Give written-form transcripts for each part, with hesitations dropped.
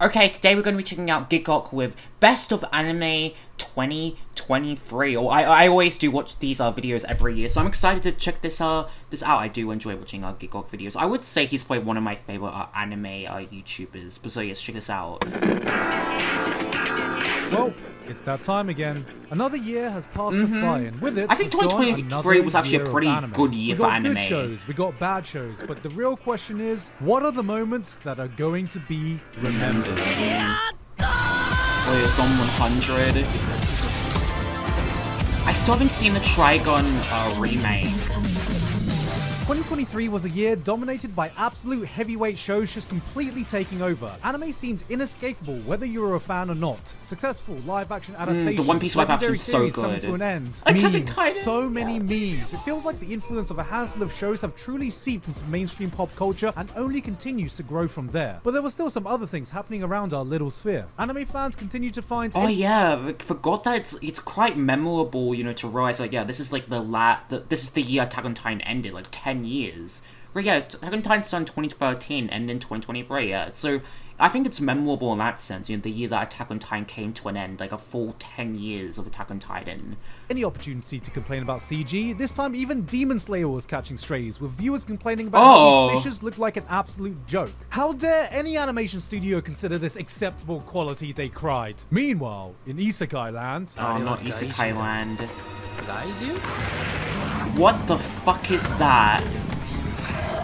Okay, today we're going to be checking out Gigok with Best of Anime 2023. I always do watch these videos every year, so I'm excited to check this out. I do enjoy watching Gigok videos. I would say he's probably one of my favorite anime YouTubers. But so yes, check this out. Well, it's that time again. Another year has passed us by, and with it, I think 2023 was actually a pretty good year for anime. We got good shows, we got bad shows, but the real question is, what are the moments that are going to be remembered? Oh, it's on 100. I still haven't seen the Trigun remake. 2023 was a year dominated by absolute heavyweight shows just completely taking over. Anime seemed inescapable whether you were a fan or not. Successful live-action adaptations, the One Piece live-action is so good. To an end. Memes, so many memes. It feels like the influence of a handful of shows have truly seeped into mainstream pop culture and only continues to grow from there. But there were still some other things happening around our little sphere. Anime fans continue to find... Oh yeah, I forgot that it's quite memorable, you know, to realize like, yeah, this is like this is the year Attack on Titan ended, like 10 years. But yeah, Attack on Titan started in 2013 and in 2023, yeah. So I think it's memorable in that sense, you know, the year that Attack on Titan came to an end, like a full 10 years of Attack on Titan. Any opportunity to complain about CG, this time even Demon Slayer was catching strays, with viewers complaining about how these fishes look like an absolute joke. How dare any animation studio consider this acceptable quality, they cried. Meanwhile, in Isekai Land... Oh, not Isekai Land. What the fuck is that?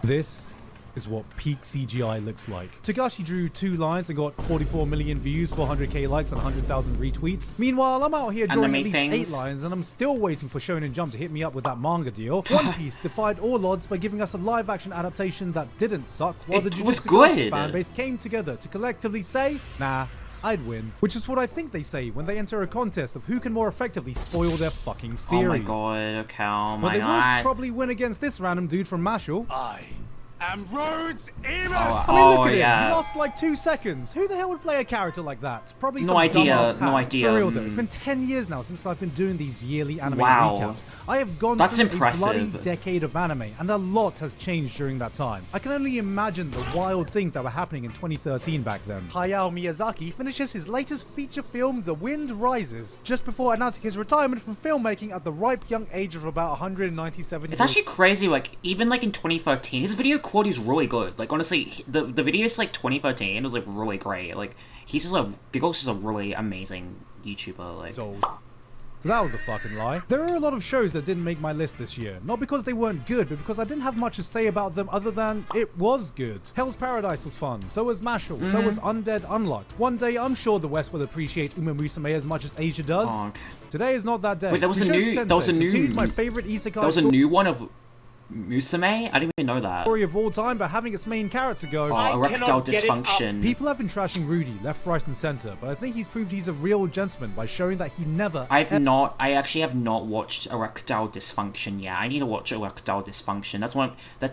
This is what peak CGI looks like. Togashi drew 2 lines and got 44 million views, 400k likes, and 100,000 retweets. Meanwhile, I'm out here drawing at least 8 lines, and I'm still waiting for Shonen Jump to hit me up with that manga deal. One Piece defied all odds by giving us a live-action adaptation that didn't suck, while the Jujutsu Kaisen fanbase came together to collectively say, nah, I'd win. Which is what I think they say when they enter a contest of who can more effectively spoil their fucking series. Oh my god, okay, oh my god. But they would probably win against this random dude from Mashal. And Rhodes Amos! I mean, look at him. He lost like 2 seconds. Who the hell would play a character like that? Probably some dumbass hack. For real though, it's been 10 years now since I've been doing these yearly anime recaps. I have gone through a bloody decade of anime, and a lot has changed during that time. I can only imagine the wild things that were happening in 2013 back then. Hayao Miyazaki finishes his latest feature film, The Wind Rises, just before announcing his retirement from filmmaking at the ripe young age of about 197 years. It's actually crazy, like, even like in 2013, his video quality is really good. Like, honestly, the videos like 2013 was like really great. Like, he's just Gigok's just a really amazing YouTuber. Like, so that was a fucking lie. There are a lot of shows that didn't make my list this year. Not because they weren't good, but because I didn't have much to say about them other than it was good. Hell's Paradise was fun. So was Mashal. So was Undead Unluck. One day, I'm sure the West will appreciate Uma Musume as much as Asia does. Today is not that day. Wait, there was a new one of Musume? I didn't even know that. Story of all time, but having its main character go, erectile dysfunction. People have been trashing Rudy left, right, and center, but I think he's proved he's a real gentleman by showing that he never. I actually have not watched Erectile Dysfunction yet. I need to watch Erectile Dysfunction.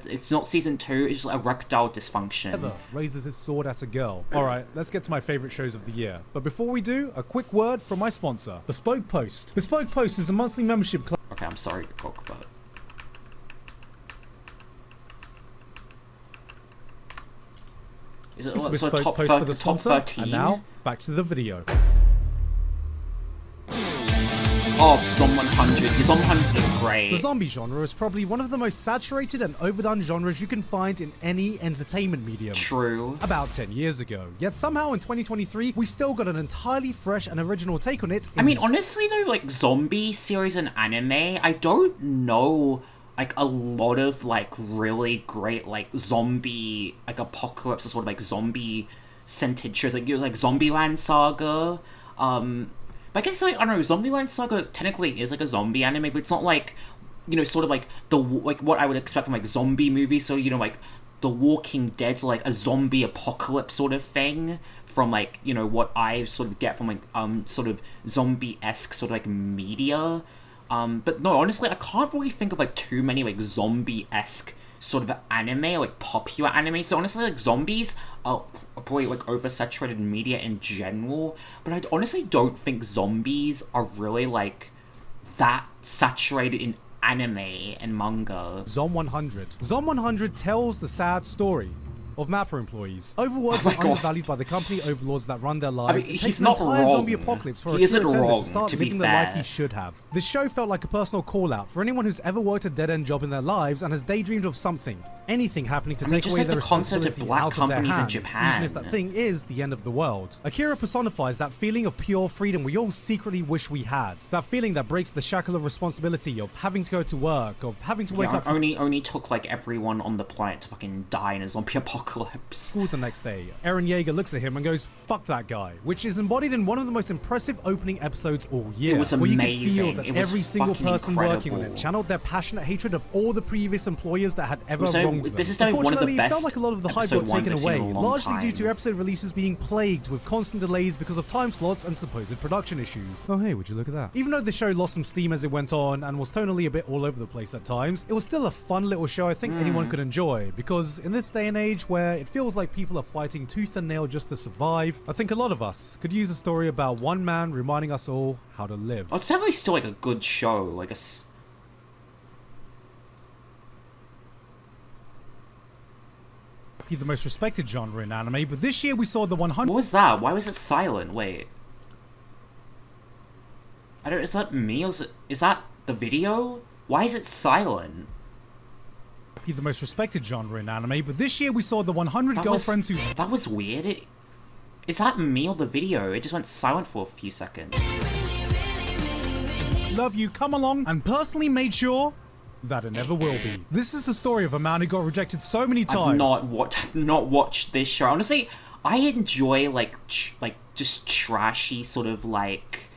It's not season 2. It's just Erectile Dysfunction. Ever raises his sword at a girl. All right, let's get to my favorite shows of the year. But before we do, a quick word from my sponsor, Bespoke Post. Bespoke Post is a monthly membership club. Okay, I'm sorry, Gigok, but. Is it so top 13? And now, back to the video. Oh, Zom 100. The Zom 100 is great. The zombie genre is probably one of the most saturated and overdone genres you can find in any entertainment medium. True. About 10 years ago. Yet somehow in 2023, we still got an entirely fresh and original take on it. I mean, honestly though, like, zombie series and anime, I don't know like a lot of like really great like zombie like apocalypse or sort of like zombie centered shows, like Zombieland Saga. But I guess like I don't know, Zombieland Saga technically is like a zombie anime, but it's not like, you know, sort of like what I would expect from like zombie movies. So, you know, like The Walking Dead's like a zombie apocalypse sort of thing from like, you know, what I sort of get from like sort of zombie-esque sort of like media. But no, honestly, I can't really think of like too many like zombie-esque sort of anime, like popular anime. So honestly, like zombies are probably like oversaturated in media in general. But I honestly don't think zombies are really like that saturated in anime and manga. Zom 100. Zom 100 tells the sad story of Mappa employees. Overworked and undervalued by the company overlords that run their lives. I mean, he's not wrong. Zombie apocalypse for he isn't wrong, to start to be living the fair. life he should have. This show felt like a personal call-out for anyone who's ever worked a dead-end job in their lives and has daydreamed of something, anything happening to take just away like their the concept of responsibility black out of their companies in hands, Japan. even if that thing is the end of the world. Akira personifies that feeling of pure freedom we all secretly wish we had. That feeling that breaks the shackle of responsibility of having to go to work, of having to wake up only took like everyone on the planet to fucking die in a zombie apocalypse. School the next day. Eren Yeager looks at him and goes, "Fuck that guy," which is embodied in one of the most impressive opening episodes all year. It was where amazing. You could feel that It was every single fucking person working on incredible. it channeled their passionate hatred of all the previous employers that had ever wronged them. This is definitely one of the Unfortunately, best it felt like a lot of the hype episode got taken ones I've away, seen in a long largely due to time. episode releases being plagued with constant delays because of time slots and supposed production issues. Oh hey, would you look at that? Even though the show lost some steam as it went on and was tonally a bit all over the place at times, it was still a fun little show I think anyone could enjoy, because in this day and age where it feels like people are fighting tooth and nail just to survive, I think a lot of us could use a story about one man reminding us all how to live. Oh, it's definitely still like a good show, like The most respected genre in anime, but this year we saw the 100. What was that? Why was it silent? Wait. I don't. Is that me or is that the video? Why is it silent? The most respected genre in anime, but this year we saw the 100 girlfriends who. That was weird. Is that me or the video? It just went silent for a few seconds. Love you, come along, and personally made sure that it never will be. This is the story of a man who got rejected so many times. I've not watched this show. Honestly, I enjoy like just trashy sort of like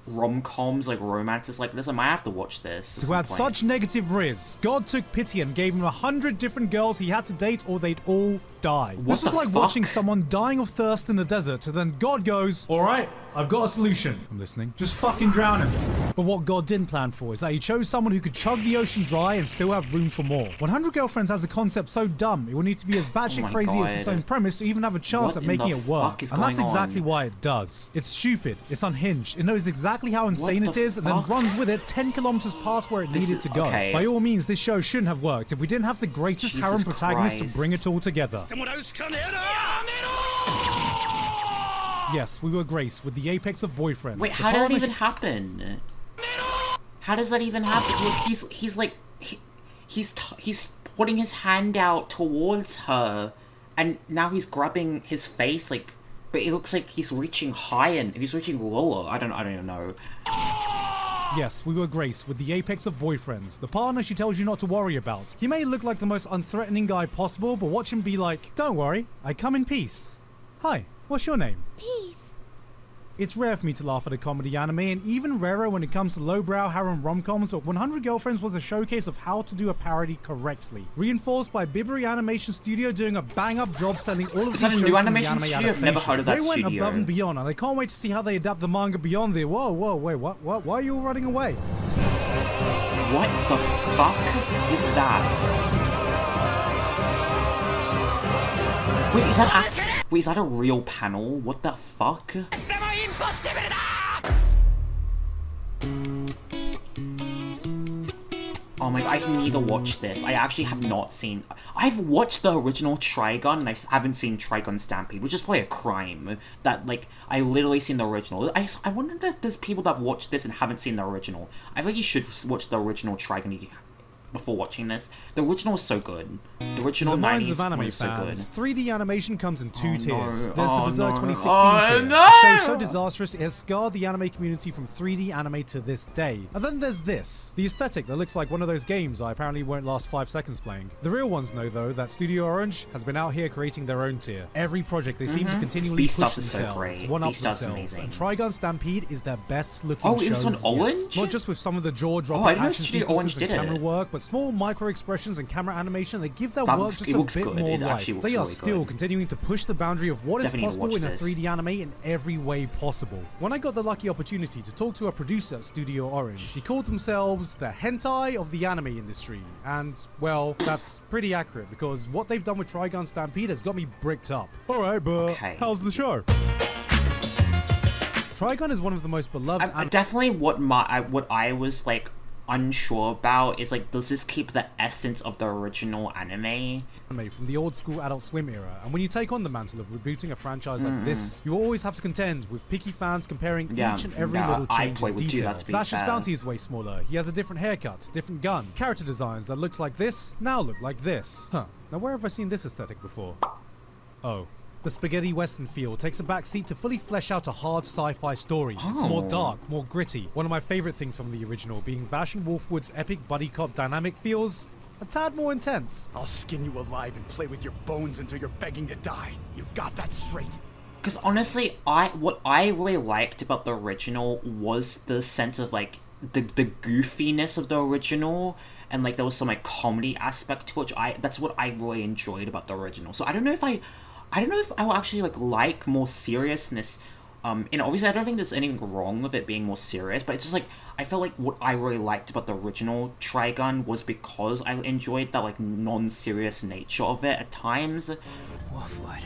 rom-coms, like romances like this. I might have to watch this. Who had such negative riz, God took pity and gave him 100 different girls he had to date or they'd all die. This was like watching someone dying of thirst in the desert, and then God goes, "Alright, I've got a solution." I'm listening. Just fucking drown him. But what God didn't plan for is that he chose someone who could chug the ocean dry and still have room for more. 100 Girlfriends has a concept so dumb, it will need to be as batshit crazy as its own premise to even have a chance at making it work. And that's exactly why it does. It's stupid, it's unhinged, it knows exactly how insane it is, and then runs with it 10 kilometers past where it needed to go. By all means, this show shouldn't have worked if we didn't have the greatest harem protagonist to bring it all together. Yes, we were Grace with the apex of boyfriends. Wait, how did that even happen? How does that even happen? Look, he's putting his hand out towards her, and now he's grabbing his face, like, but it looks like he's reaching high and he's reaching lower. I don't even know. Yes, we were Grace with the apex of boyfriends, the partner she tells you not to worry about. He may look like the most unthreatening guy possible, but watch him be like, "Don't worry, I come in peace. Hi, what's your name?" Peace. It's rare for me to laugh at a comedy anime, and even rarer when it comes to lowbrow harem rom-coms, but 100 Girlfriends was a showcase of how to do a parody correctly. Reinforced by Bibury Animation Studio doing a bang-up job selling all of these jokes in the anime animation studio? I've never heard of that studio. They went studio. above and beyond, and I can't wait to see how they adapt the manga beyond the whoa, wait, what? Why are you all running away? What the fuck is that? Wait, is that a real panel? What the fuck? Oh my god, I need to watch this. I actually have not seen... I've watched the original Trigun, and I haven't seen Trigun Stampede, which is probably a crime. That, like, I literally seen the original. I wonder if there's people that have watched this and haven't seen the original. I think you should watch the original Trigun before watching this. The original was so good. The original 90s one was so good. 3D animation comes in two tiers. No. There's the Berserk 2016 tier. No. The show is so disastrous it has scarred the anime community from 3D anime to this day. And then there's this. The aesthetic that looks like one of those games I apparently won't last 5 seconds playing. The real ones know though that Studio Orange has been out here creating their own tier. Every project they seem to continually push Beastars is so themselves, great. one up Beastars is themselves. amazing. And Trigun Stampede is their best looking show Oh, it was on yet. Orange? Not just with some of the jaw-dropping I didn't know action Studio sequences Orange and did it. camera work, but small micro expressions and camera animation, they give their That work looks- just it a looks bit good. more It life. actually looks They are really still good. continuing to push the boundary of what Definitely is need to possible in a watch 3D anime in every way possible. When I got the lucky opportunity to talk to a producer at Studio Orange, she called themselves the hentai of the anime industry. And, well, that's pretty accurate because what they've done with Trigun Stampede has got me bricked up. Alright, but how's the show? Trigun is one of the most beloved definitely what I was like unsure about is like, does this keep the essence of the original anime? From the old school Adult Swim era, and when you take on the mantle of rebooting a franchise like this, you always have to contend with picky fans comparing each and every little change in detail. Flash's bounty is way smaller. He has a different haircut, different gun, character designs that looks like this now look like this. Now where have I seen this aesthetic before? Oh. The spaghetti western feel takes a backseat to fully flesh out a hard sci-fi story. It's more dark, more gritty. One of my favorite things from the original being Vash and Wolfwood's epic buddy cop dynamic feels a tad more intense. I'll skin you alive and play with your bones until you're begging to die. You got that straight? Because honestly, what I really liked about the original was the sense of like the goofiness of the original, and like there was some like comedy aspect to it, that's what I really enjoyed about the original. So I don't know if I will actually like more seriousness. Obviously I don't think there's anything wrong with it being more serious, but it's just like I felt like what I really liked about the original Trigun was because I enjoyed that like non-serious nature of it at times.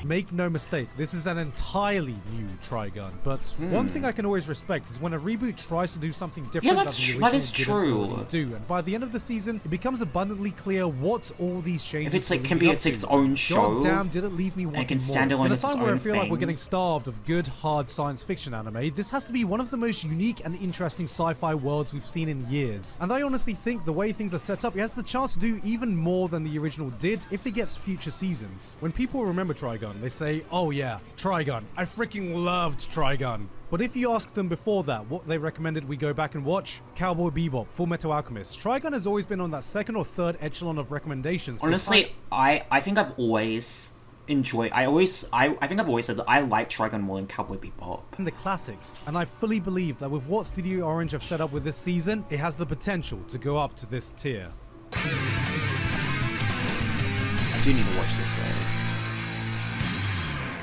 Make no mistake, this is an entirely new Trigun, but one thing I can always respect is when a reboot tries to do something different that is true. And by the end of the season, it becomes abundantly clear what all these changes. If it's like can be it's its own show, God damn, did it leave me wanting it can more. stand alone In a as its time where I own feel like thing. we're getting starved of good, hard science fiction anime, this has to be one of the most unique and interesting sci-fi worlds we've seen in years. And I honestly think the way things are set up, it has the chance to do even more than the original did if it gets future seasons. When people remember Trigun, they say, oh yeah, Trigun. I freaking loved Trigun. But if you ask them before that what they recommended we go back and watch, Cowboy Bebop, Full Metal Alchemist, Trigun has always been on that second or third echelon of recommendations. Honestly, I think I've always enjoyed. I think I've always said that I like Trigun more than Cowboy Bebop. And the classics, and I fully believe that with what Studio Orange have set up with this season, it has the potential to go up to this tier. I do need to watch this though.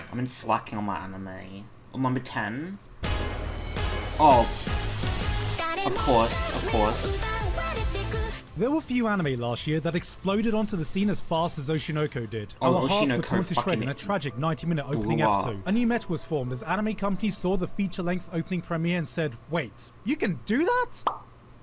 I've been slacking on my anime. On number 10. Oh, of course. There were few anime last year that exploded onto the scene as fast as Oshinoko did. Oh, Our hearts were Oshinoko torn to shred fucking in a tragic 90-minute opening blew up. episode. A new meta was formed as anime companies saw the feature-length opening premiere and said, wait, you can do that?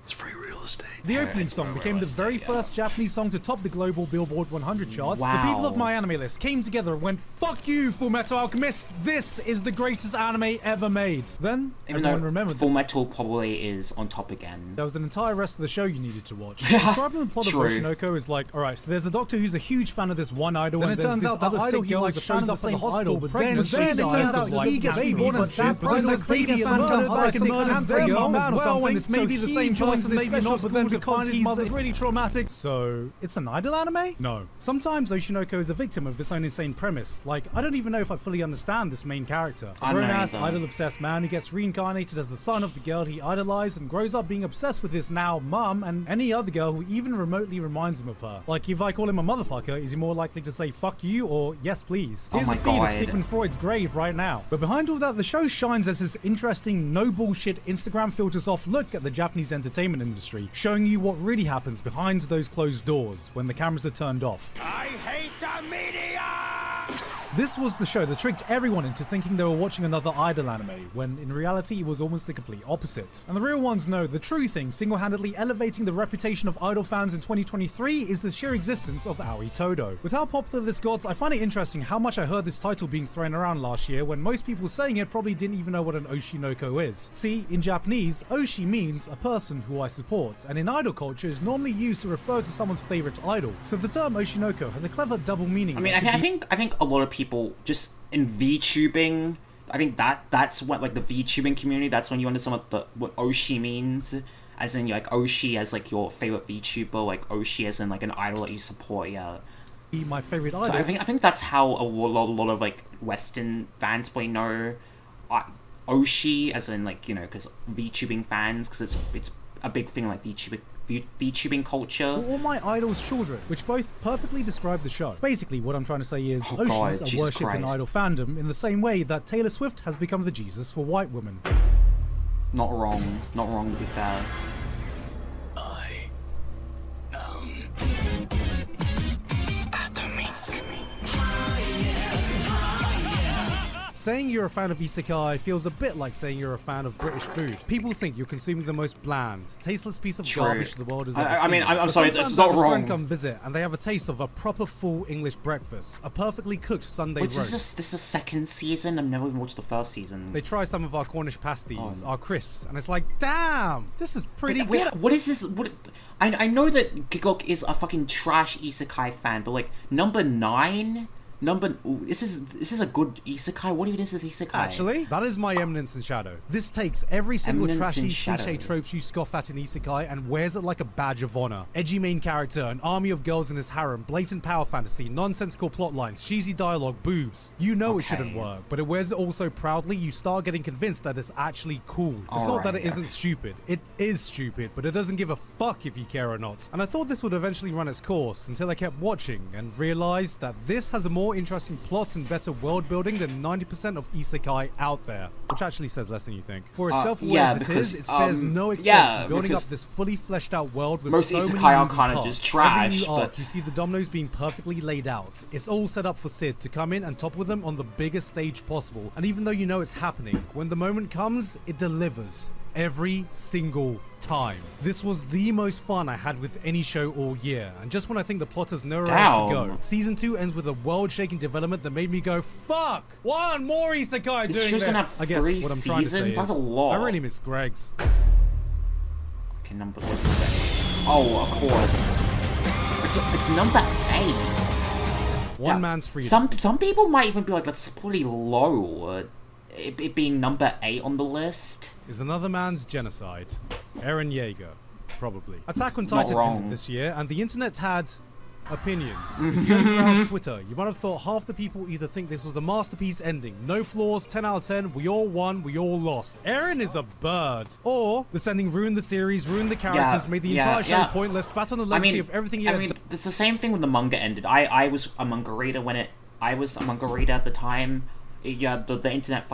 It's free real estate. The opening song became the very first Japanese song to top the global Billboard 100 charts. Wow. The people of My Anime List came together and went, fuck you, Full Metal Alchemist! This is the greatest anime ever made. Then, everyone remembered Full Metal probably is on top again. there was an entire rest of the show you needed to watch. Describing the plot of True. Oshinoko is like, alright, so there's a doctor who's a huge fan of this one idol, then it turns out the idol he likes shows up at the hospital, but then it turns out he gets reborn as that person, crazy fan comes back and murders their mom as well, and it's maybe the same person, maybe not, but then because he's really traumatic. So, it's an idol anime? No. Sometimes Oshinoko is a victim of this own insane premise. Like, I don't even know if I fully understand this main character. A grown-ass, idol-obsessed man who gets reincarnated as the son of the girl he idolized and grows up being obsessed with his now mum and any other girl who even remotely reminds him of her. Like, if I call him a motherfucker, is he more likely to say fuck you or yes please? Here's a feed of Sigmund Freud's grave right now. But behind all that, the show shines as this interesting, no bullshit, Instagram filters off look at the Japanese entertainment industry, showing you what really happens behind those closed doors when the cameras are turned off. I hate the media! This was the show that tricked everyone into thinking they were watching another idol anime, when in reality it was almost the complete opposite. And the real ones know the true thing single-handedly elevating the reputation of idol fans in 2023 is the sheer existence of Aoi Todo. With how popular this got, I find it interesting how much I heard this title being thrown around last year when most people saying it probably didn't even know what an Oshinoko is. See, in Japanese, Oshi means a person who I support, and in idol culture is normally used to refer to someone's favorite idol. So the term Oshinoko has a clever double meaning. I mean, I think a lot of people just in VTubing, I think that's what, like, the VTubing community, that's when you understand what Oshi means, as in like Oshi as like your favorite VTuber, like Oshi as in like an idol that you support. Yeah, my favorite idol. So I think that's how a lot of like Western fans probably know Oshi, as in like, you know, because VTubing fans, because it's a big thing, like VTubing culture. All my idol's children, which both perfectly describe the show. Basically, what I'm trying to say is Oshis are worshipped in idol fandom in the same way that Taylor Swift has become the Jesus for white women. Not wrong to be fair. Saying you're a fan of isekai feels a bit like saying you're a fan of British food. People think you're consuming the most bland, tasteless piece of garbage the world has ever seen. I mean, I'm sorry, it's not wrong. Friend come visit and they have a taste of a proper full English breakfast, a perfectly cooked Sunday roast. This is the second season? I've never even watched the first season. They try some of our Cornish pasties, our crisps, and it's like, damn, this is pretty good. Wait, what is this? I know that Gigok is a fucking trash isekai fan, but like number 9. This is a good isekai. What even is this isekai? Actually, that is my Eminence in Shadow. This takes every single Eminence trashy in Shadow. cliche tropes you scoff at in isekai and wears it like a badge of honor. Edgy main character, an army of girls in his harem, blatant power fantasy, nonsensical plot lines, cheesy dialogue, boobs. You know it shouldn't work, but it wears it all so proudly you start getting convinced that it's actually cool. It's not that it isn't stupid. It is stupid, but it doesn't give a fuck if you care or not. And I thought this would eventually run its course until I kept watching and realized that this has a more interesting plot and better world building than 90% of isekai out there, which actually says less than you think. For as self-aware as it is, it spares no expense in building up this fully fleshed out world with most so many isekai are moving kind of parts. just trash. Every new arc, But you see the dominoes being perfectly laid out. It's all set up for Sid to come in and topple them on the biggest stage possible. And even though you know it's happening, when the moment comes, it delivers. Every single time. This was the most fun I had with any show all year, and just when I think the plot has nowhere else to go, season 2 ends with a world-shaking development that made me go, fuck! One more isekai doing this! Gonna have I guess 3 what I'm trying to say seasons? is, That's a lot. I really miss Greg's. Okay, what's it? Oh, of course. It's number 8. One man's freedom. Some people might even be like, that's pretty low. It being number 8 on the list is another man's genocide. Eren Yeager, probably. Attack on Titan ended this year, and the internet had opinions. If you browsed Twitter, you might have thought half the people either think this was a masterpiece ending, no flaws, 10 out of 10, we all won, we all lost. Eren is a bird. Or this ending ruined the series, ruined the characters, made the entire show pointless, spat on the legacy of everything he had done. It's the same thing when the manga ended. I was a manga reader at the time. Yeah, the internet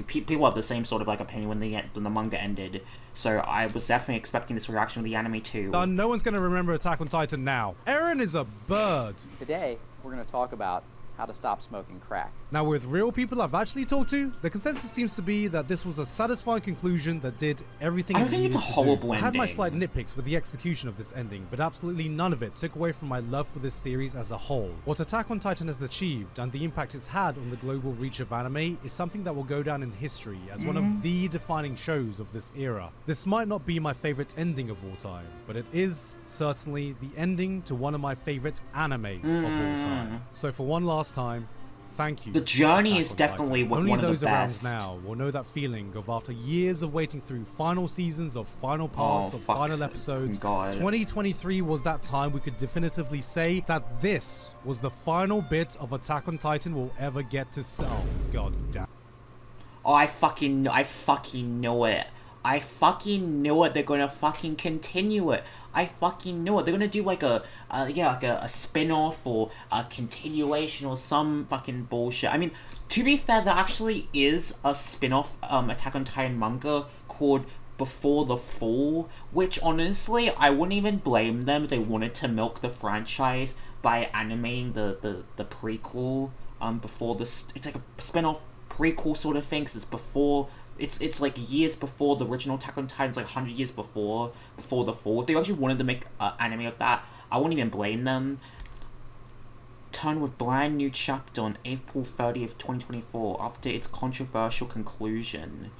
people have the same sort of like opinion when the manga ended. So I was definitely expecting this reaction with the anime too. No one's gonna remember Attack on Titan now. Eren is a bird. Today, we're gonna talk about how to stop smoking crack. Now, with real people I've actually talked to, the consensus seems to be that this was a satisfying conclusion that did everything it needed to do. I don't think it's a horrible ending. I had my slight nitpicks with the execution of this ending, but absolutely none of it took away from my love for this series as a whole. What Attack on Titan has achieved and the impact it's had on the global reach of anime is something that will go down in history as one of the defining shows of this era. This might not be my favorite ending of all time, but it is certainly the ending to one of my favorite anime of all time. So for one last time, thank you. The journey is definitely one of the best. Only those around now will know that feeling of after years of waiting through final seasons of final parts of final episodes. 2023 was that time we could definitively say that this was the final bit of Attack on Titan we'll ever get to sell. God damn. Oh, I fucking knew it. I fucking knew it. They're gonna fucking continue it. I fucking knew it. They're gonna do like a spin-off or a continuation or some fucking bullshit. I mean, to be fair, there actually is a spin-off Attack on Titan manga called Before the Fall, which honestly, I wouldn't even blame them if they wanted to milk the franchise by animating the prequel before this. It's like a spin-off prequel sort of thing, because it's before. It's like years before the original Attack on Titan. It's like 100 years before the Fall. If they actually wanted to make an anime of that, I wouldn't even blame them. Turn with brand new chapter on April 30th, 2024, after its controversial conclusion.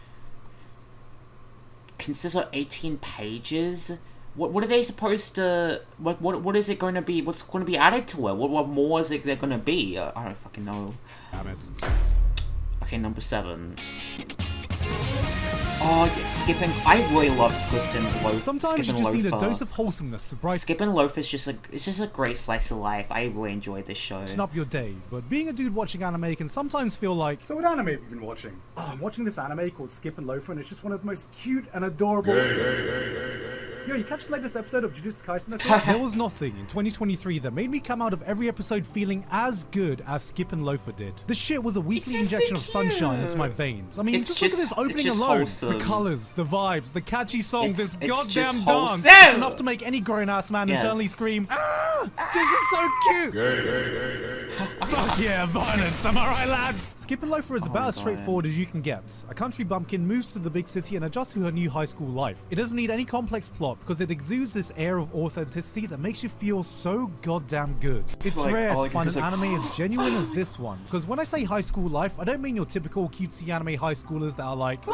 Consists of 18 pages. What are they supposed to? What is it going to be? What's going to be added to it? What more is it going to be? I don't fucking know. Damn it. Okay, number 7. Oh, yeah, Skip and... I really love Skip and Loaf. Sometimes you just need a dose of wholesomeness to brighten... Skip and Loaf is just a great slice of life. I really enjoy this show. Up your day, but being a dude watching anime can sometimes feel like... So what anime have you been watching? Oh, I'm watching this anime called Skip and Loafer, and it's just one of the most cute and adorable... Yo, you catch the latest episode of Jujutsu Kaisen? There was nothing in 2023 that made me come out of every episode feeling as good as Skip and Loafer did. This shit was a weekly injection of sunshine into my veins. I mean, just look at this opening alone. Wholesome. The colors, the vibes, the catchy song, this goddamn dance. Wholesome. It's enough to make any grown-ass man internally scream, ah, this is so cute! Fuck yeah, violence, am I right, lads? Skip and Loafer is about as God. straightforward as you can get. A country bumpkin moves to the big city and adjusts to her new high school life. It doesn't need any complex plot because it exudes this air of authenticity that makes you feel so goddamn good. It's Like, rare all I to can find do an is like, anime as genuine as this one. Because when I say high school life, I don't mean your typical cutesy anime high schoolers that are like,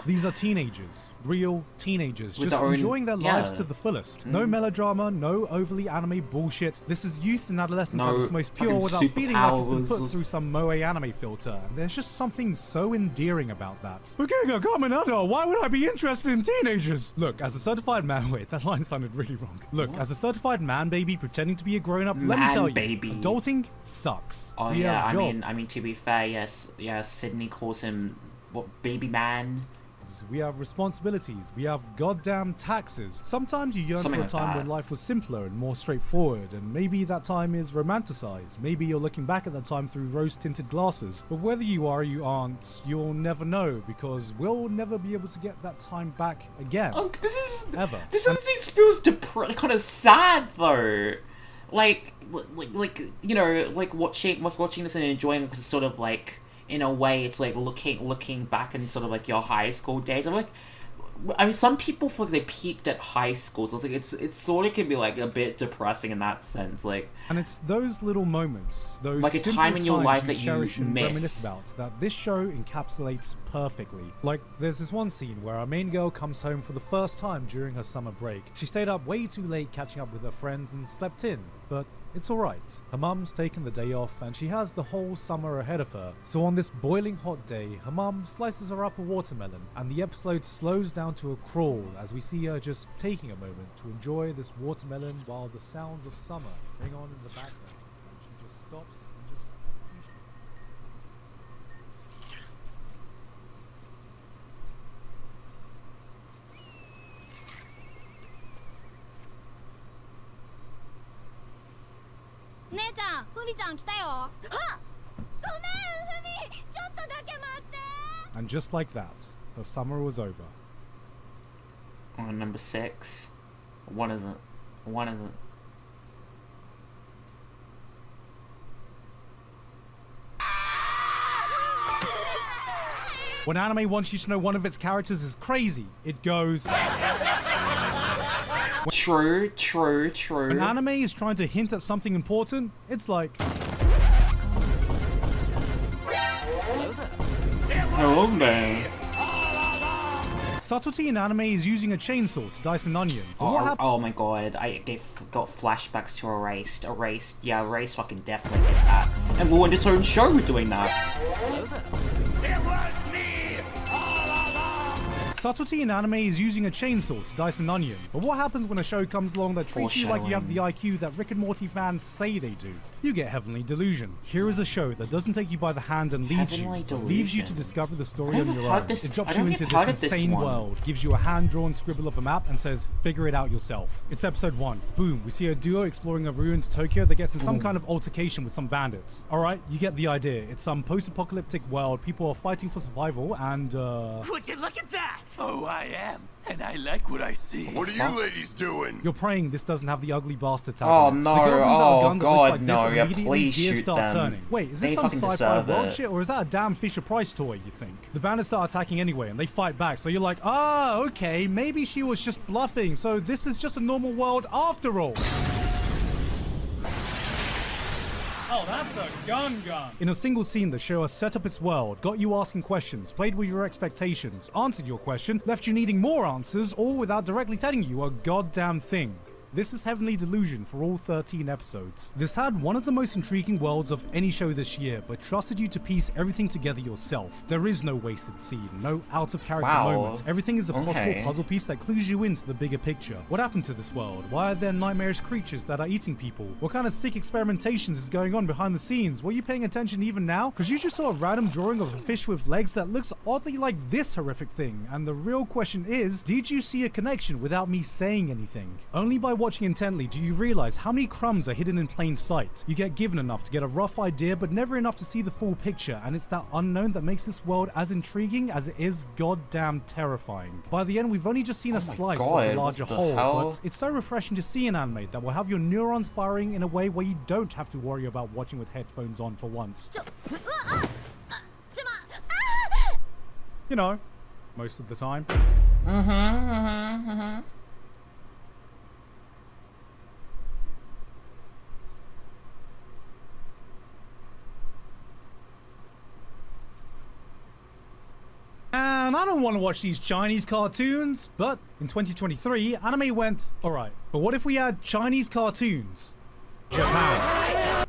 these are teenagers. Real teenagers, With just their own- enjoying their lives yeah. to the fullest. No melodrama, no overly anime bullshit. This is youth and adolescence No at its most pure fucking without feeling like it's been superpowers. put through some moe anime filter. And there's just something so endearing about that. Okay, a common adult, why would I be interested in teenagers? Look, as a certified man, wait, that line sounded really wrong. Look, as a certified man baby pretending to be a grown-up, let me Man tell you, baby. adulting sucks. Oh We yeah, have I jobs. mean to be fair, yes, yeah. Sydney calls him what, baby man. We have responsibilities. We have goddamn taxes. Sometimes you yearn Something for a like time that. when life was simpler and more straightforward, and maybe that time is romanticized. Maybe you're looking back at that time through rose-tinted glasses. But whether you are or you aren't, you'll never know, because we'll never be able to get that time back again. Oh, this Ever. This feels kind of sad though. Like you know, like watching this and enjoying it because it's sort of like, in a way, it's like looking back in sort of like your high school days. I'm like, I mean, some people feel like they peaked at high school, so it's like it's sort of can be like a bit depressing in that sense. Like, And it's those little moments, those Like a simple time in your times life that you cherish and miss. reminisce about, that this show encapsulates perfectly. Like, there's this one scene where our main girl comes home for the first time during her summer break. She stayed up way too late catching up with her friends and slept in, but it's alright. Her mum's taken the day off and she has the whole summer ahead of her. So on this boiling hot day, her mum slices her up a watermelon, and the episode slows down to a crawl as we see her just taking a moment to enjoy this watermelon while the sounds of summer ring on in the background. And she just stops and just appreciates. 姉ちゃん、ふみちゃん来たよ。あ、ごめん、ふみ。ちょっとだけ待って。 And just like that, her summer was over. number 6. One isn't. One isn't. When anime wants you to know one of its characters is crazy, it goes. True. When anime is trying to hint at something important, it's like. Oh man. Subtlety in anime is using a chainsaw to dice an onion. But what happened? Oh my god, they got flashbacks to Erased. Yeah, Erased fucking definitely did that. And ruined its own show with doing that. It was me! Subtlety in anime is using a chainsaw to dice an onion. But what happens when a show comes along that treats you like you have the IQ that Rick and Morty fans say they do? You get Heavenly Delusion. Here is a show that doesn't take you by the hand and leads Heavenly you, but leaves you to Delusion. discover the story I on don't your think I've own. heard this- It drops I you don't into think I've heard this of this insane one. world, gives you a hand-drawn scribble of a map, and says, figure it out yourself. It's episode 1. Boom, we see a duo exploring a ruined Tokyo that gets in some kind of altercation with some bandits. Alright, you get the idea. It's some post-apocalyptic world, people are fighting for survival, and Would you look at that? Oh, I am. And I like what I see. What are you ladies doing? you're praying this doesn't have the ugly bastard tag Oh on it. no, The girl brings out a oh gun that looks god, like this no, and yeah, immediately please gears shoot start them. turning. Wait, is this They some fucking sci-fi deserve world it. shit, or is that a damn Fisher-Price toy, you think? The bandits start attacking anyway, and they fight back, so you're like, ah, okay, maybe she was just bluffing, so this is just a normal world after all. Oh, that's a gun. In a single scene, the show has set up its world, got you asking questions, played with your expectations, answered your question, left you needing more answers, all without directly telling you a goddamn thing. This is Heavenly Delusion for all 13 episodes. This had one of the most intriguing worlds of any show this year, but trusted you to piece everything together yourself. There is no wasted scene, no out-of-character Wow. moment. Everything is a possible Okay. puzzle piece that clues you into the bigger picture. What happened to this world? Why are there nightmarish creatures that are eating people? What kind of sick experimentations is going on behind the scenes? Were you paying attention even now? Because you just saw a random drawing of a fish with legs that looks oddly like this horrific thing. And the real question is, did you see a connection without me saying anything? Only by watching intently do you realize how many crumbs are hidden in plain sight. You get given enough to get a rough idea, but never enough to see the full picture, and it's that unknown that makes this world as intriguing as it is goddamn terrifying. By the end, we've only just seen a slice of the larger whole, but it's so refreshing to see an anime that will have your neurons firing in a way where you don't have to worry about watching with headphones on for once. You know, most of the time. And I don't want to watch these Chinese cartoons, but in 2023, anime went, alright, but what if we had Chinese cartoons? Japan.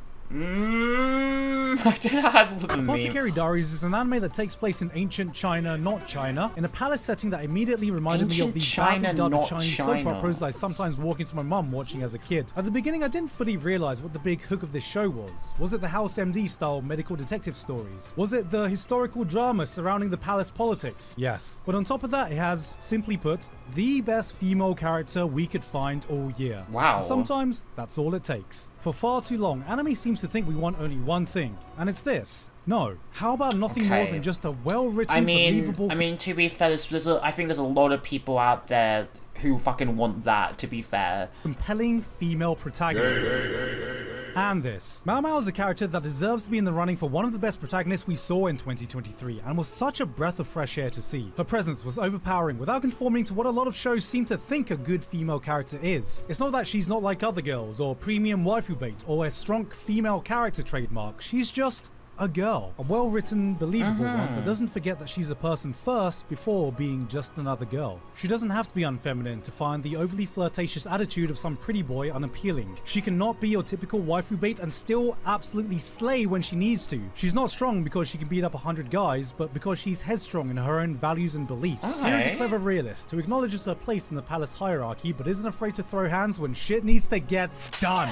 Apothecary Diaries is an anime that takes place in ancient China, not China, in a palace setting that immediately reminded me of the badly dubbed Chinese soap operas I sometimes walk into my mum watching as a kid. At the beginning, I didn't fully realize what the big hook of this show was. Was it the House MD style medical detective stories? Was it the historical drama surrounding the palace politics? Yes. But on top of that, it has, simply put, the best female character we could find all year. Wow. And sometimes, that's all it takes. For far too long, anime seems to think we want only one thing, and it's this. No. How about nothing more than just a well-written, believable... I mean, to be fair, I think there's a lot of people out there who fucking want that, to be fair. Compelling female protagonist. And this. Mao Mao is a character that deserves to be in the running for one of the best protagonists we saw in 2023, and was such a breath of fresh air to see. Her presence was overpowering without conforming to what a lot of shows seem to think a good female character is. It's not that she's not like other girls, or premium waifu bait, or a strong female character trademark. She's just a girl. A well-written, believable one that doesn't forget that she's a person first before being just another girl. She doesn't have to be unfeminine to find the overly flirtatious attitude of some pretty boy unappealing. She cannot be your typical waifu bait and still absolutely slay when she needs to. She's not strong because she can beat up 100 guys, but because she's headstrong in her own values and beliefs. Here's a clever realist who acknowledges her place in the palace hierarchy, but isn't afraid to throw hands when shit needs to get done.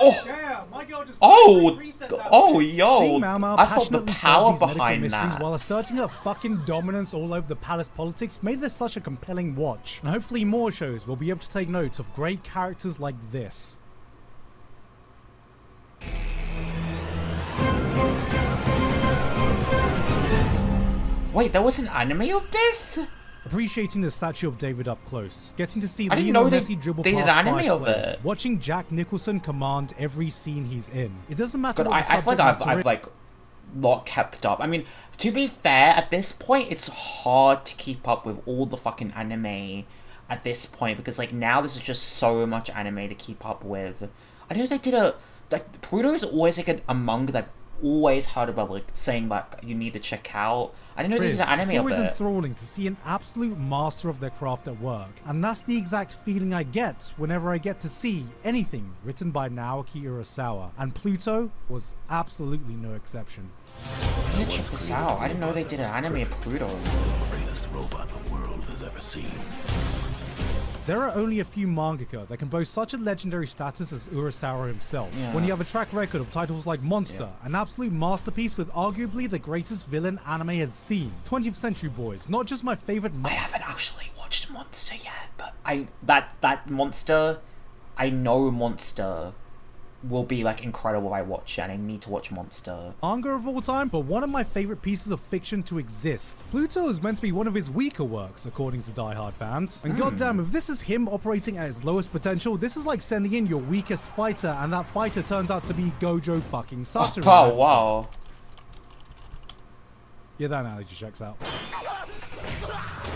Yeah, my girl just yo. I thought the power behind that, while asserting her fucking dominance all over the palace politics, made this such a compelling watch. And hopefully more shows will be able to take note of great characters like this. Wait, there was an anime of this? Appreciating the statue of David up close, getting to see I didn't know Messi dribble they did past an anime 5 of players, it. watching Jack Nicholson command every scene he's in. It doesn't matter But what I feel like I've like not kept up. I mean, to be fair, at this point it's hard to keep up with all the fucking anime at this point, because like now there's just so much anime to keep up with. I know they did Pluto is always like among that I've always heard about, like saying like you need to check out. I didn't know they did an anime of it. It's always enthralling to see an absolute master of their craft at work, and that's the exact feeling I get whenever I get to see anything written by Naoki Urasawa, and Pluto was absolutely no exception. I'm gonna check this out. I didn't know they did an anime of Pluto. The greatest robot the world has ever seen. There are only a few mangaka that can boast such a legendary status as Urasawa himself. When you have a track record of titles like Monster, an absolute masterpiece with arguably the greatest villain anime has seen. 20th Century Boys, not just my favorite. I haven't actually watched Monster yet, but that Monster, I know Monster will be like incredible if I watch it, and I need to watch Monster. Manga of all time, but one of my favorite pieces of fiction to exist. Pluto is meant to be one of his weaker works, according to Die Hard fans. And goddamn, if this is him operating at his lowest potential, this is like sending in your weakest fighter, and that fighter turns out to be Gojo fucking Satoru. Oh wow. Yeah, that analogy checks out.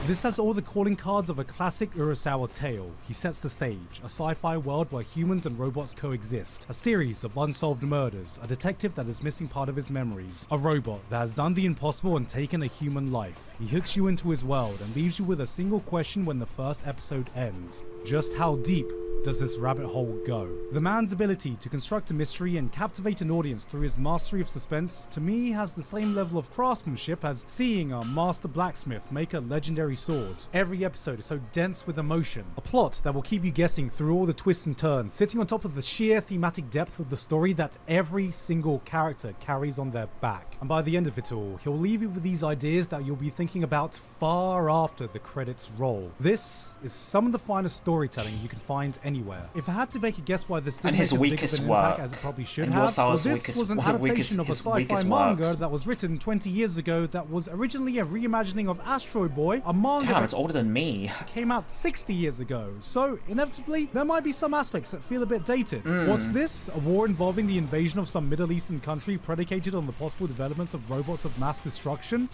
This has all the calling cards of a classic Urasawa tale. He sets the stage, a sci-fi world where humans and robots coexist, a series of unsolved murders, a detective that is missing part of his memories, a robot that has done the impossible and taken a human life. He hooks you into his world and leaves you with a single question when the first episode ends. Just how deep does this rabbit hole go? The man's ability to construct a mystery and captivate an audience through his mastery of suspense, to me, has the same level of craftsmanship as seeing a master blacksmith make a legendary sword. Every episode is so dense with emotion, a plot that will keep you guessing through all the twists and turns, sitting on top of the sheer thematic depth of the story that every single character carries on their back. And by the end of it all, he'll leave you with these ideas that you'll be thinking about far after the credits roll. This is some of the finest storytelling you can find anywhere. If I had to make a guess why this didn't And make his as big of weakest an impact work. as it probably should And have, Kurosawa's this weakest- was an weakest- adaptation of a his sci-fi weakest manga works. that was written 20 years ago that was originally a reimagining of Astro Boy, a manga Damn, that it's older than me. came out 60 years ago. So, inevitably, there might be some aspects that feel a bit dated. What's this? A war involving the invasion of some Middle Eastern country predicated on the possible developments of robots of mass destruction?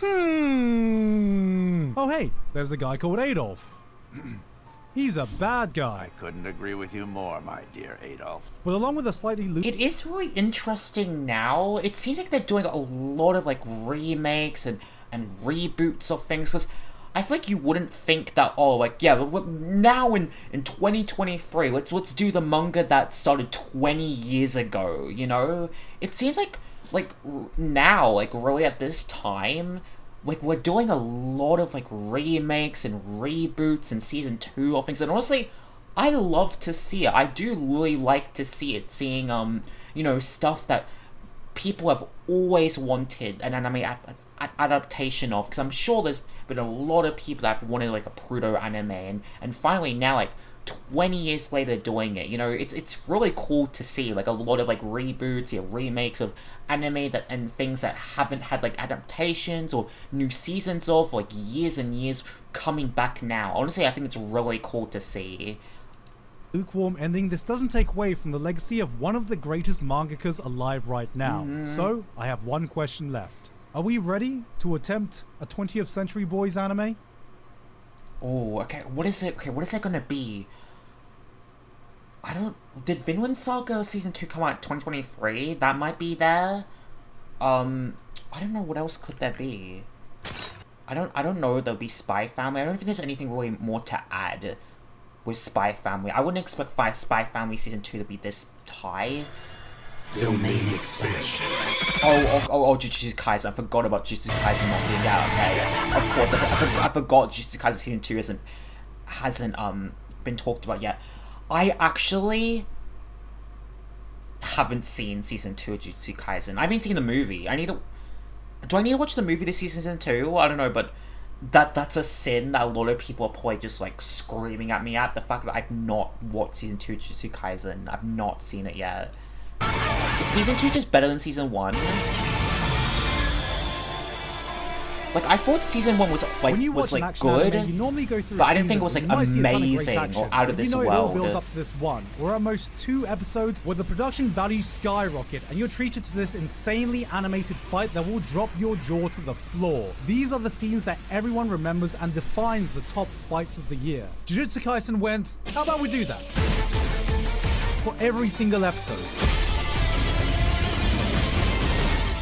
Oh, hey, there's a guy called Adolf. He's a bad guy. Couldn't agree with you more, my dear Adolf. But along with a slightly It is really interesting now. It seems like they're doing a lot of like remakes and reboots of things, because I feel like you wouldn't think that, oh, like, yeah, now in 2023, let's do the manga that started 20 years ago, you know? It seems like now, like, really at this time, like, we're doing a lot of, like, remakes and reboots and season 2 of things, and honestly, I love to see it. I do really like to see it, seeing, you know, stuff that people have always wanted an anime adaptation of, because I'm sure there's been a lot of people that have wanted, like, a proto-anime, and finally now, like, 20 years later doing it, you know, it's really cool to see, like, a lot of, like, reboots, remakes of anime that and things that haven't had, like, adaptations or new seasons of, like, years and years coming back now. Honestly, I think it's really cool to see. lukewarm ending, this doesn't take away from the legacy of one of the greatest mangakas alive right now. So, I have one question left. Are we ready to attempt a 20th Century Boys anime? Oh, okay, what is it? Okay, what is it gonna be? Did Vinland Saga Season 2 come out in 2023? That might be there. I don't know, what else could there be? I don't know, there'll be Spy Family. I don't think there's anything really more to add with Spy Family. I wouldn't expect Spy Family Season 2 to be this high. Domain expansion. Oh, Jujutsu Kaisen. I forgot about Jujutsu Kaisen not being out. Okay, of course, I forgot Jujutsu Kaisen Season 2 hasn't been talked about yet. I actually haven't seen Season 2 of Jujutsu Kaisen. I haven't seen the movie. Do I need to watch the movie this season too? I don't know, but that's a sin that a lot of people are probably just, like, screaming at me at. The fact that I've not watched Season 2 of Jujutsu Kaisen. I've not seen it yet. Is Season 2 just better than Season 1? Like, I thought Season 1 was, like, good, anime, you normally go through but I didn't think it was, like, amazing or out of this world. world. It all builds up to this one, or at most 2 episodes where the production values skyrocket, and you're treated to this insanely animated fight that will drop your jaw to the floor. These are the scenes that everyone remembers and defines the top fights of the year. Jujutsu Kaisen went, how about we do that? For every single episode.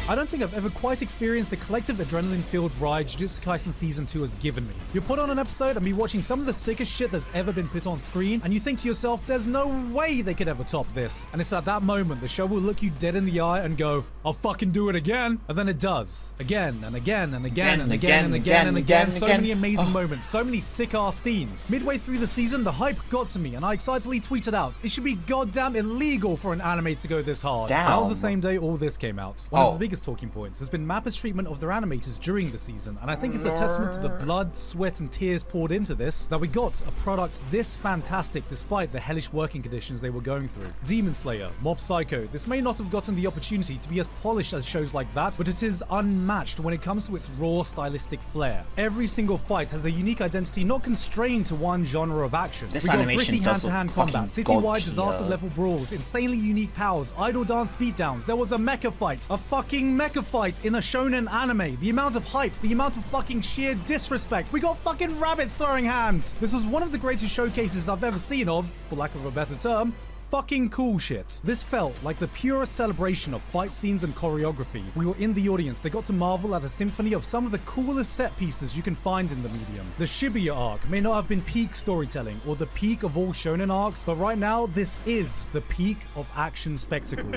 I don't think I've ever quite experienced the collective adrenaline-filled ride Jujutsu Kaisen Season 2 has given me. You put on an episode and be watching some of the sickest shit that's ever been put on screen, and you think to yourself, there's no way they could ever top this. And it's at that moment the show will look you dead in the eye and go, I'll fucking do it again. And then it does. Again and again and again and again and again and again. So many amazing moments, so many sick-ass scenes. Midway through the season, the hype got to me, and I excitedly tweeted out, it should be goddamn illegal for an anime to go this hard. Damn. That was the same day all this came out. One of the biggest talking points has been Mappa's treatment of their animators during the season, and I think it's a testament to the blood, sweat, and tears poured into this that we got a product this fantastic despite the hellish working conditions they were going through. Demon Slayer, Mob Psycho, this may not have gotten the opportunity to be as polished as shows like that, but it is unmatched when it comes to its raw stylistic flair. Every single fight has a unique identity not constrained to one genre of action. This we got animation gritty does hand-to-hand look combat, fucking citywide god-tier. disaster-level brawls, insanely unique powers, idle dance beatdowns, there was a mecha fight, a fucking mecha fight in a shonen anime. The amount of hype, the amount of fucking sheer disrespect. We got fucking rabbits throwing hands. This was one of the greatest showcases I've ever seen of, for lack of a better term, fucking cool shit. This felt like the purest celebration of fight scenes and choreography. We were in the audience. They got to marvel at a symphony of some of the coolest set pieces you can find in the medium. The Shibuya arc may not have been peak storytelling or the peak of all shonen arcs, but right now this is the peak of action spectacle.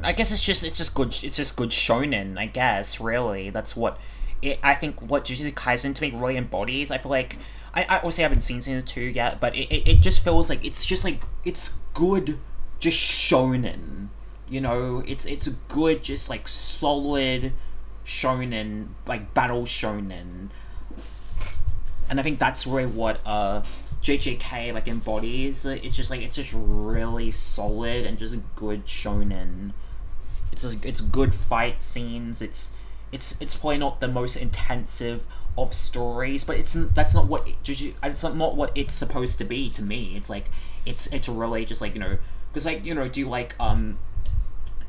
I guess it's just good shonen, I guess, really. That's what I think what Jujutsu Kaisen to me really embodies. I feel like I obviously haven't seen season 2 yet, but it just feels like it's good just shonen. You know, it's a good, just like solid shonen, like battle shonen. And I think that's really what JJK like embodies, it's just really solid and just good shonen. It's good fight scenes. It's probably not the most intensive of stories, but that's not what not what it's supposed to be to me. It's like it's really just like, because like, do like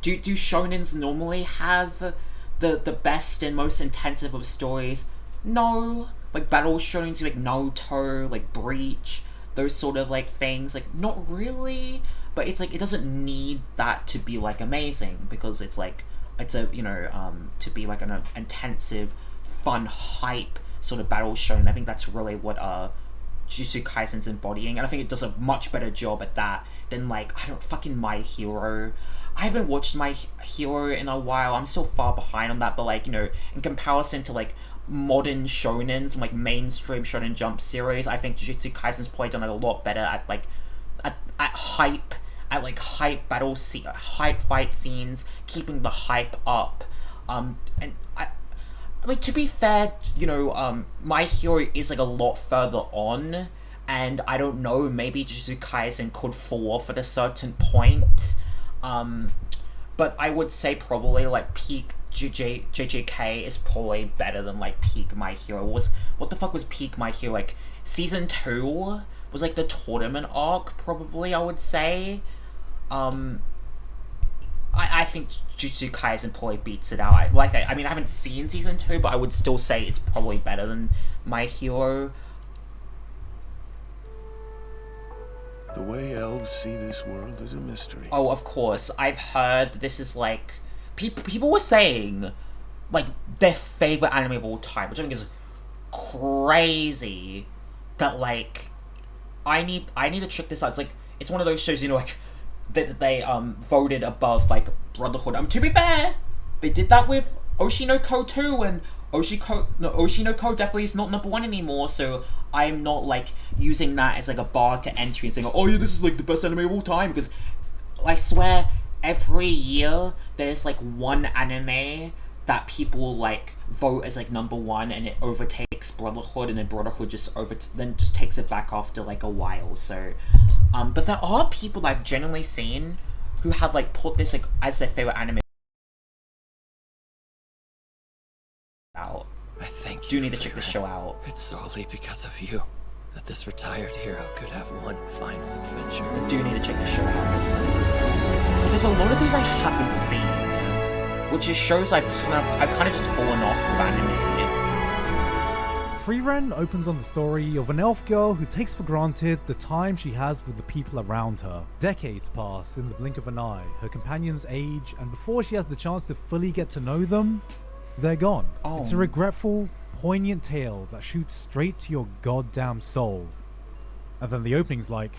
do shonens normally have the best and most intensive of stories? No. Like battle shonens like Naruto, like Bleach, those sort of like things, like not really. But it's like, it doesn't need that to be like amazing, because it's like, it's a, to be like an intensive, fun, hype sort of battle shonen. I think that's really what Jujutsu Kaisen's embodying, and I think it does a much better job at that than like, fucking My Hero. I haven't watched My Hero in a while. I'm still far behind on that, but like, in comparison to like modern shonens, like mainstream Shonen Jump series, I think Jujutsu Kaisen's probably done it a lot better at like at hype, at like hype hype fight scenes, keeping the hype up. And I mean, to be fair, My Hero is like a lot further on, and I don't know, maybe Jujutsu Kaisen could fall off at a certain point. But I would say probably like peak JJK is probably better than like peak My Hero. What the fuck was peak My Hero? Like season 2 was like the tournament arc, probably, I would say. I think Jujutsu Kaisen probably beats it out. I mean, I haven't seen season 2, but I would still say it's probably better than My Hero. The way elves see this world is a mystery. Oh, of course. I've heard this is like, people were saying like their favorite anime of all time, which I think is crazy. That like, I need to check this out. It's like, it's one of those shows, like, that they voted above like Brotherhood. To be fair, they did that with Oshinoko too, and Oshinoko definitely is not number 1 anymore, so I'm not like using that as like a bar to entry and saying, oh yeah, this is like the best anime of all time, because I swear every year there's like one anime that people like vote as like number 1, and it overtakes Brotherhood, and then Brotherhood just takes it back after like a while. So but there are people that I've genuinely seen who have like put this like as their favorite anime out. I think do need to check this show out. It's solely because of you that this retired hero could have one final adventure. I do need to check this show out. So there's a lot of these I haven't seen, which just shows I've kind of just fallen off of anime. Frieren opens on the story of an elf girl who takes for granted the time she has with the people around her. Decades pass in the blink of an eye, her companions age, and before she has the chance to fully get to know them, they're gone. Oh. It's a regretful, poignant tale that shoots straight to your goddamn soul. And then the opening's like,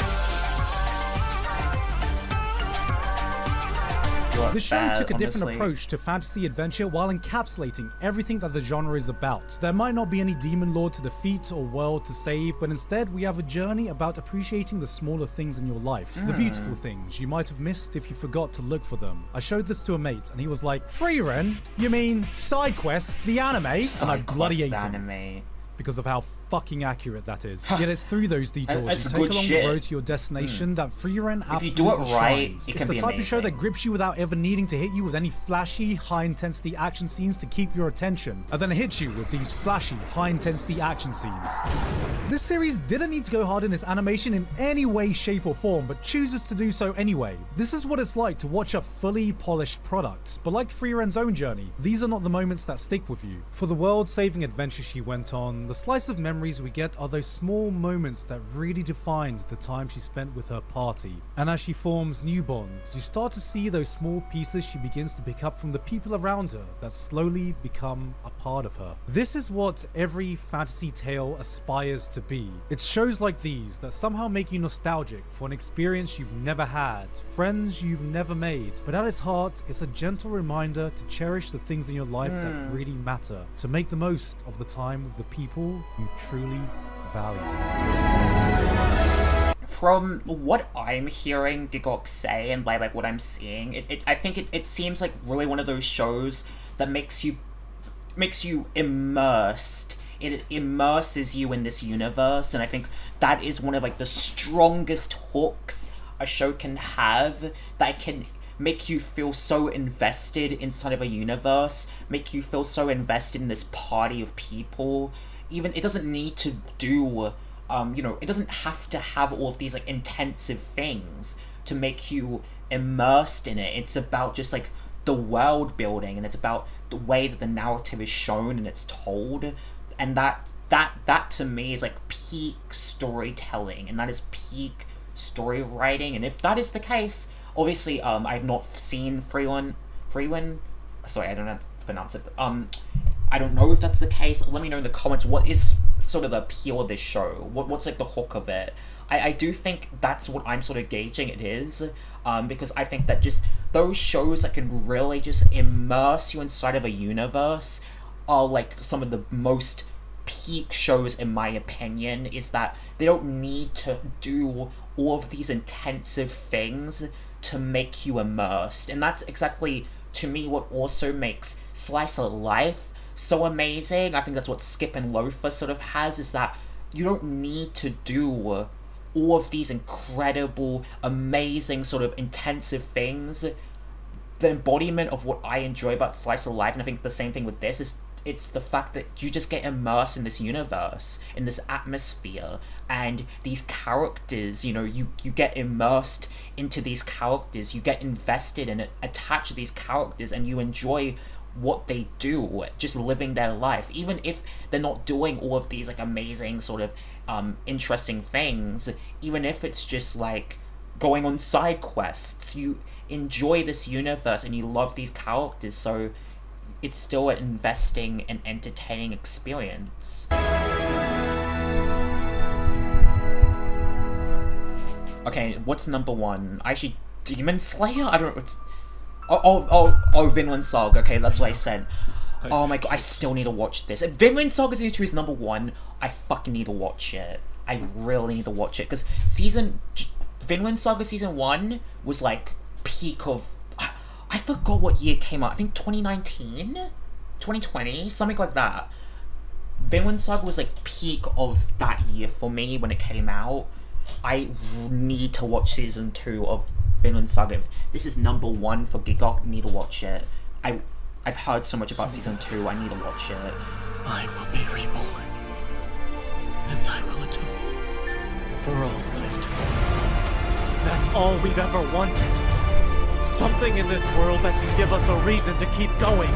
this show took a different approach to fantasy adventure while encapsulating everything that the genre is about. There might not be any demon lord to defeat or world to save, but instead we have a journey about appreciating the smaller things in your life. The beautiful things you might have missed if you forgot to look for them. I showed this to a mate and he was like, Frieren? You mean Side Quest, the anime? And I bloody ate him. Because of how fucking accurate that is. Yet it's through those detours you take along the road to your destination that Frieren absolutely if you do it right, shines. it It's can the be type amazing. of show that grips you without ever needing to hit you with any flashy, high-intensity action scenes to keep your attention, and then it hits you with these flashy, high-intensity action scenes. This series didn't need to go hard in its animation in any way, shape, or form, but chooses to do so anyway. This is what it's like to watch a fully polished product, but like Frieren's own journey, these are not the moments that stick with you. For the world-saving adventure she went on, the slice of memories we get are those small moments that really defined the time she spent with her party. And as she forms new bonds, you start to see those small pieces she begins to pick up from the people around her that slowly become a part of her. This is what every fantasy tale aspires to be. It's shows like these that somehow make you nostalgic for an experience you've never had, friends you've never made, but at its heart, it's a gentle reminder to cherish the things in your life that really matter, to make the most of the time with the people you truly value. From what I'm hearing Gigok say and by like what I'm seeing, I think it seems like really one of those shows that makes you immersed it immerses you in this universe, and I think that is one of like the strongest hooks a show can have, that can make you feel so invested inside of a universe, make you feel so invested in this party of people. Even it doesn't need to do it doesn't have to have all of these like intensive things to make you immersed in it. It's about just like the world building, and it's about the way that the narrative is shown and it's told, and that to me is like peak storytelling, and that is peak story writing. And if that is the case, obviously I've not seen Freeland, sorry, I don't know how to pronounce it, but, I don't know if that's the case. Let me know in the comments what is sort of the appeal of this show. What's like the hook of it? I do think that's what I'm sort of gauging it is, because I think that just those shows that can really just immerse you inside of a universe are like some of the most peak shows in my opinion, is that they don't need to do all of these intensive things to make you immersed. And that's exactly, to me, what also makes Slice of Life so amazing. I think that's what Skip and Loafer sort of has, is that you don't need to do all of these incredible, amazing, sort of intensive things. The embodiment of what I enjoy about Slice of Life, and I think the same thing with this, is it's the fact that you just get immersed in this universe, in this atmosphere, and these characters, you get immersed into these characters, you get invested in it, attached to these characters, and you enjoy what they do, just living their life, even if they're not doing all of these like amazing sort of interesting things, even if it's just like going on side quests. You enjoy this universe and you love these characters, so it's still an investing and entertaining experience. Okay, what's number one? Actually, Demon Slayer? I don't know. It's Vinland Saga. Okay, that's what I said. Oh my god, I still need to watch this. If Vinland Saga Season 2 is number one, I fucking need to watch it. I really need to watch it, because Vinland Saga Season 1 was like peak of... I forgot what year it came out. I think 2019? 2020? Something like that. Vinland Saga was like peak of that year for me when it came out. I need to watch Season 2 of Vinland Saga. If this is number one for Gigok, I need to watch it. I've heard so much about Season 2, I need to watch it. I will be reborn, and I will atone for all that I've done. That's all we've ever wanted. Something in this world that can give us a reason to keep going.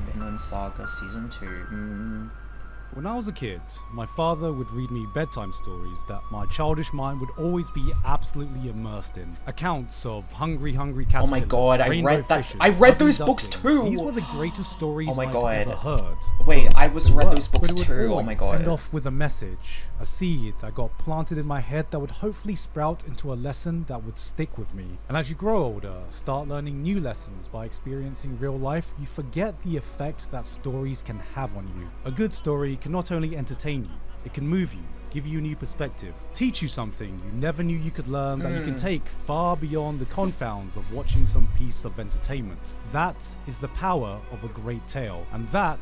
Vinland Saga Season 2. When I was a kid, my father would read me bedtime stories that my childish mind would always be absolutely immersed in. Accounts of hungry caterpillars. Oh my god, I read that. Fishes, I read those books too. These were the greatest stories I've ever heard. Wait, I read those books too. Oh my god. End off with a message, a seed that got planted in my head that would hopefully sprout into a lesson that would stick with me. And as you grow older, start learning new lessons by experiencing real life, you forget the effect that stories can have on you. A good story can not only entertain you, it can move you, give you a new perspective, teach you something you never knew you could learn that you can take far beyond the confounds of watching some piece of entertainment. That is the power of a great tale, and that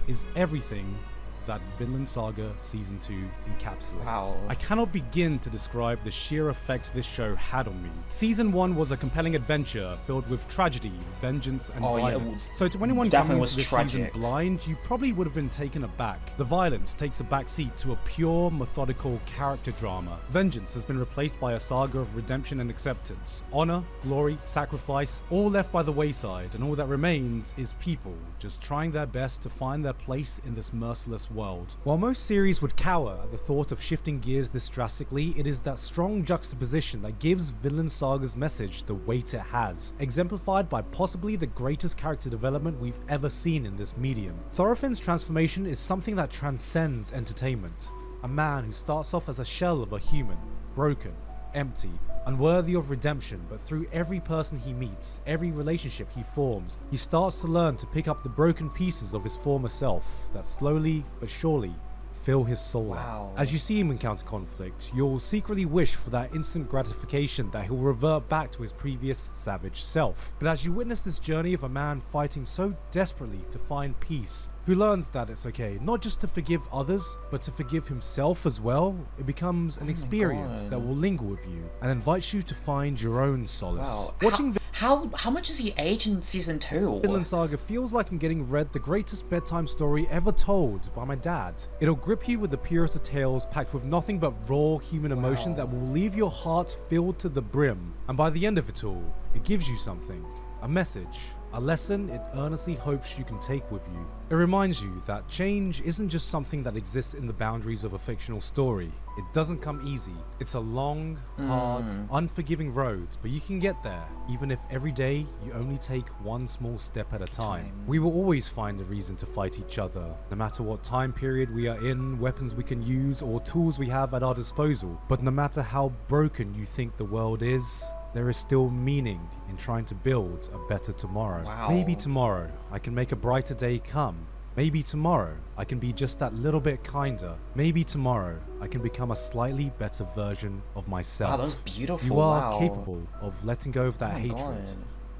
is everything that Vinland Saga Season 2 encapsulates. Wow. I cannot begin to describe the sheer effect this show had on me. Season 1 was a compelling adventure filled with tragedy, vengeance, and violence. So to anyone coming into this season blind, you probably would have been taken aback. The violence takes a backseat to a pure, methodical character drama. Vengeance has been replaced by a saga of redemption and acceptance. Honor, glory, sacrifice, all left by the wayside, and all that remains is people just trying their best to find their place in this merciless world. While most series would cower at the thought of shifting gears this drastically, it is that strong juxtaposition that gives Vinland Saga's message the weight it has, exemplified by possibly the greatest character development we've ever seen in this medium. Thorfinn's transformation is something that transcends entertainment. A man who starts off as a shell of a human, broken, empty, unworthy of redemption, but through every person he meets, every relationship he forms, he starts to learn to pick up the broken pieces of his former self that slowly but surely fill his soul out. As you see him encounter conflict, you'll secretly wish for that instant gratification that he'll revert back to his previous savage self. But as you witness this journey of a man fighting so desperately to find peace, who learns that it's okay not just to forgive others, but to forgive himself as well. It becomes an experience that will linger with you and invites you to find your own solace. Wow. Watching How much has he aged in season 2? Vinland Saga feels like I'm getting read the greatest bedtime story ever told by my dad. It'll grip you with the purest of tales packed with nothing but raw human emotion that will leave your heart filled to the brim. And by the end of it all, it gives you something, a message, a lesson it earnestly hopes you can take with you. It reminds you that change isn't just something that exists in the boundaries of a fictional story. It doesn't come easy. It's a long, hard, unforgiving road, but you can get there, even if every day you only take one small step at a time. We will always find a reason to fight each other, no matter what time period we are in, weapons we can use, or tools we have at our disposal. But no matter how broken you think the world is, there is still meaning in trying to build a better tomorrow. Wow. Maybe tomorrow I can make a brighter day come. Maybe tomorrow I can be just that little bit kinder. Maybe tomorrow I can become a slightly better version of myself. Wow, that was beautiful. You are wow. capable of letting go of that Oh my hatred, God.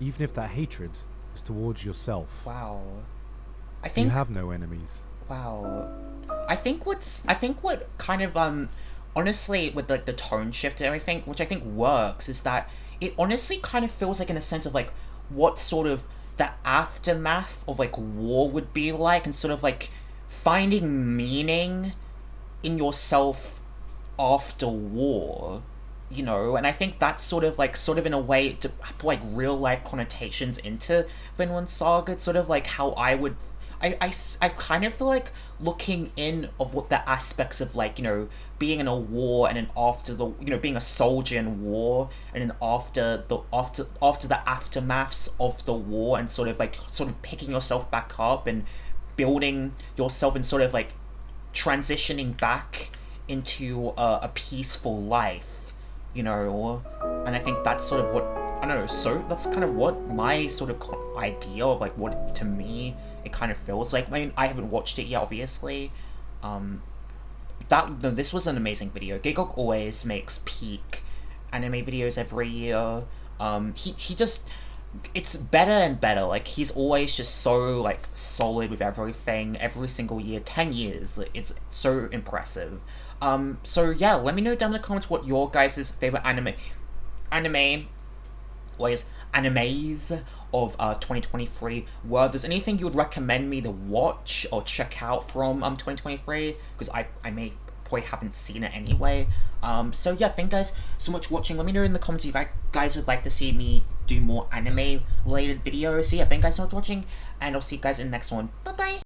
even if that hatred is towards yourself. Wow. I You think have no enemies. Wow. I think what kind of honestly with like the tone shift and everything, which I think works, is that it honestly kind of feels like in a sense of like what sort of the aftermath of like war would be like, and sort of like finding meaning in yourself after war, you know. And I think that's sort of in a way to put like real life connotations into Vinland Saga. It's sort of like how I kind of feel like looking in of what the aspects of like, you know, being in a war and then after the, you know, being a soldier in war and then after the aftermaths of the war, and sort of picking yourself back up and building yourself and sort of like transitioning back into a peaceful life, you know. And I think that's sort of what, I don't know, so that's kind of what my sort of idea of like what to me it kind of feels like. I mean, I haven't watched it yet, obviously. This was an amazing video. Gigok always makes peak anime videos every year. He just, it's better and better. Like, he's always just so like solid with everything every single year. 10 years, it's so impressive. So yeah, let me know down in the comments what your guys' favorite animes of 2023 were. If there's anything you would recommend me to watch or check out from 2023, because I may probably haven't seen it anyway. So yeah, thank you guys so much for watching. Let me know in the comments if you guys would like to see me do more anime related videos. So yeah, thank you guys so much for watching, and I'll see you guys in the next one. Bye bye.